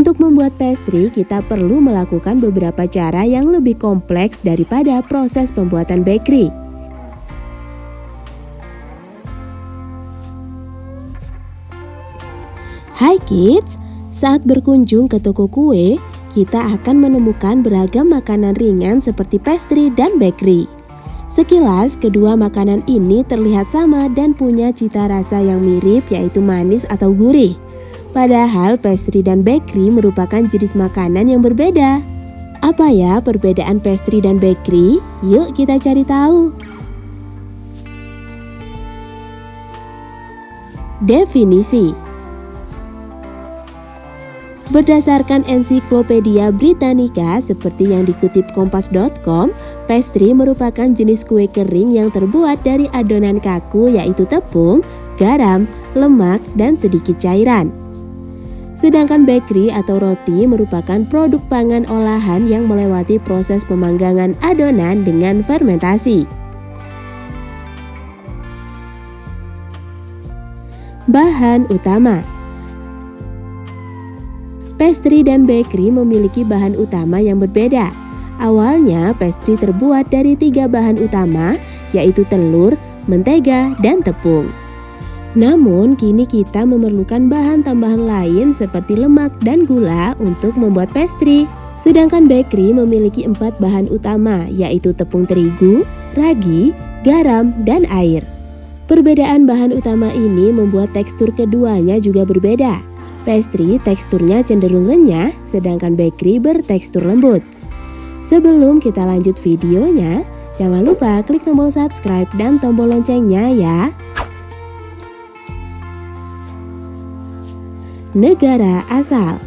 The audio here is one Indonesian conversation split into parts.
Untuk membuat pastry, kita perlu melakukan beberapa cara yang lebih kompleks daripada proses pembuatan bakery. Hai kids, saat berkunjung ke toko kue, kita akan menemukan beragam makanan ringan seperti pastry dan bakery. Sekilas, kedua makanan ini terlihat sama dan punya cita rasa yang mirip, yaitu manis atau gurih. Padahal pastry dan bakery merupakan jenis makanan yang berbeda. Apa ya perbedaan pastry dan bakery? Yuk kita cari tahu. Definisi. Berdasarkan Ensiklopedia Britannica seperti yang dikutip kompas.com, pastry merupakan jenis kue kering yang terbuat dari adonan kaku yaitu tepung, garam, lemak, dan sedikit cairan. Sedangkan bakery atau roti merupakan produk pangan olahan yang melewati proses pemanggangan adonan dengan fermentasi. Bahan utama. Pastry dan bakery memiliki bahan utama yang berbeda. Awalnya, pastry terbuat dari 3 bahan utama, yaitu telur, mentega, dan tepung. Namun, kini kita memerlukan bahan tambahan lain seperti lemak dan gula untuk membuat pastry. Sedangkan bakery memiliki 4 bahan utama, yaitu tepung terigu, ragi, garam, dan air. Perbedaan bahan utama ini membuat tekstur keduanya juga berbeda. Pastry teksturnya cenderung renyah, sedangkan bakery bertekstur lembut. Sebelum kita lanjut videonya, jangan lupa klik tombol subscribe dan tombol loncengnya ya. Negara asal.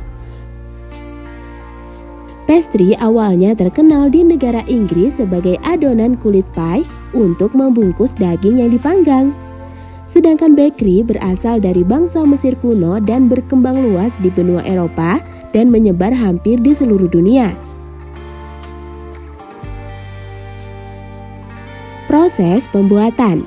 Pastry awalnya terkenal di negara Inggris sebagai adonan kulit pie untuk membungkus daging yang dipanggang. Sedangkan bakery berasal dari bangsa Mesir kuno dan berkembang luas di benua Eropa dan menyebar hampir di seluruh dunia. Proses pembuatan.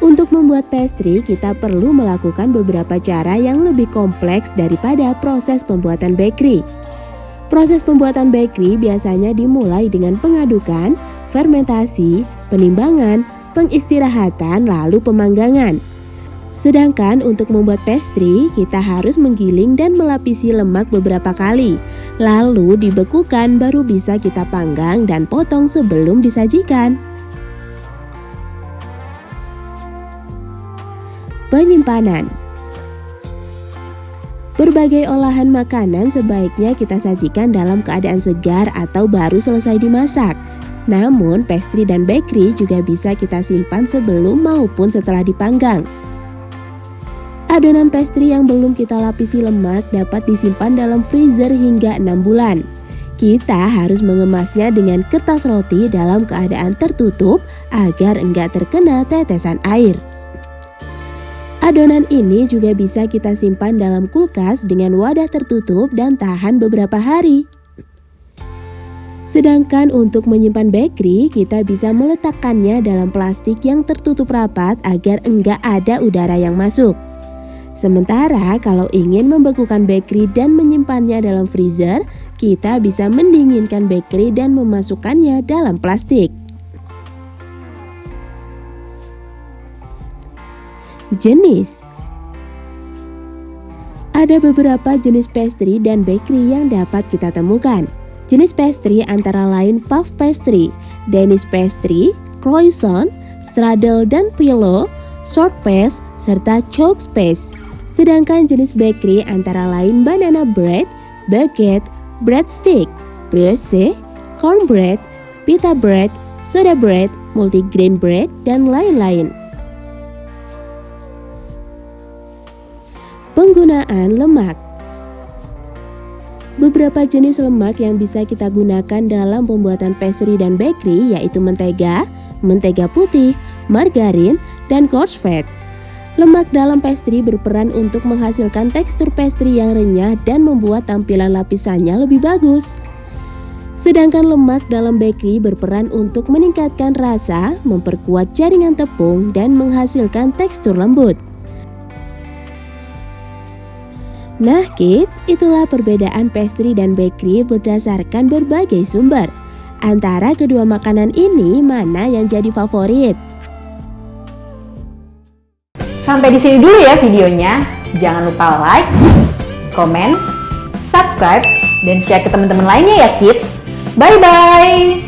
Untuk membuat pastry, kita perlu melakukan beberapa cara yang lebih kompleks daripada proses pembuatan bakery. Proses pembuatan bakery biasanya dimulai dengan pengadukan, fermentasi, penimbangan, pengistirahatan, lalu pemanggangan. Sedangkan untuk membuat pastry, kita harus menggiling dan melapisi lemak beberapa kali, lalu dibekukan baru bisa kita panggang dan potong sebelum disajikan. Penyimpanan. Berbagai olahan makanan sebaiknya kita sajikan dalam keadaan segar atau baru selesai dimasak. Namun, pastry dan bakery juga bisa kita simpan sebelum maupun setelah dipanggang. Adonan pastry yang belum kita lapisi lemak dapat disimpan dalam freezer hingga 6 bulan. Kita harus mengemasnya dengan kertas roti dalam keadaan tertutup agar enggak terkena tetesan air. Adonan ini juga bisa kita simpan dalam kulkas dengan wadah tertutup dan tahan beberapa hari. Sedangkan untuk menyimpan bakery, kita bisa meletakkannya dalam plastik yang tertutup rapat agar enggak ada udara yang masuk. Sementara kalau ingin membekukan bakery dan menyimpannya dalam freezer, kita bisa mendinginkan bakery dan memasukkannya dalam plastik. Jenis. Ada beberapa jenis pastry dan bakery yang dapat kita temukan. Jenis pastry antara lain puff pastry, Danish pastry, croissant, strudel dan pillow, shortbread, serta chalk paste. Sedangkan jenis bakery antara lain banana bread, baguette, breadstick, brioche, cornbread, pita bread, soda bread, multigrain bread, dan lain-lain. Penggunaan lemak. Beberapa jenis lemak yang bisa kita gunakan dalam pembuatan pastry dan bakery yaitu mentega, mentega putih, margarin, dan coarse fat. Lemak dalam pastry berperan untuk menghasilkan tekstur pastry yang renyah dan membuat tampilan lapisannya lebih bagus. Sedangkan lemak dalam bakery berperan untuk meningkatkan rasa, memperkuat jaringan tepung, dan menghasilkan tekstur lembut. Nah kids, itulah perbedaan pastry dan bakery berdasarkan berbagai sumber. Antara kedua makanan ini, mana yang jadi favorit? Sampai di sini dulu ya videonya. Jangan lupa like, komen, subscribe, dan share ke teman-teman lainnya ya kids. Bye-bye!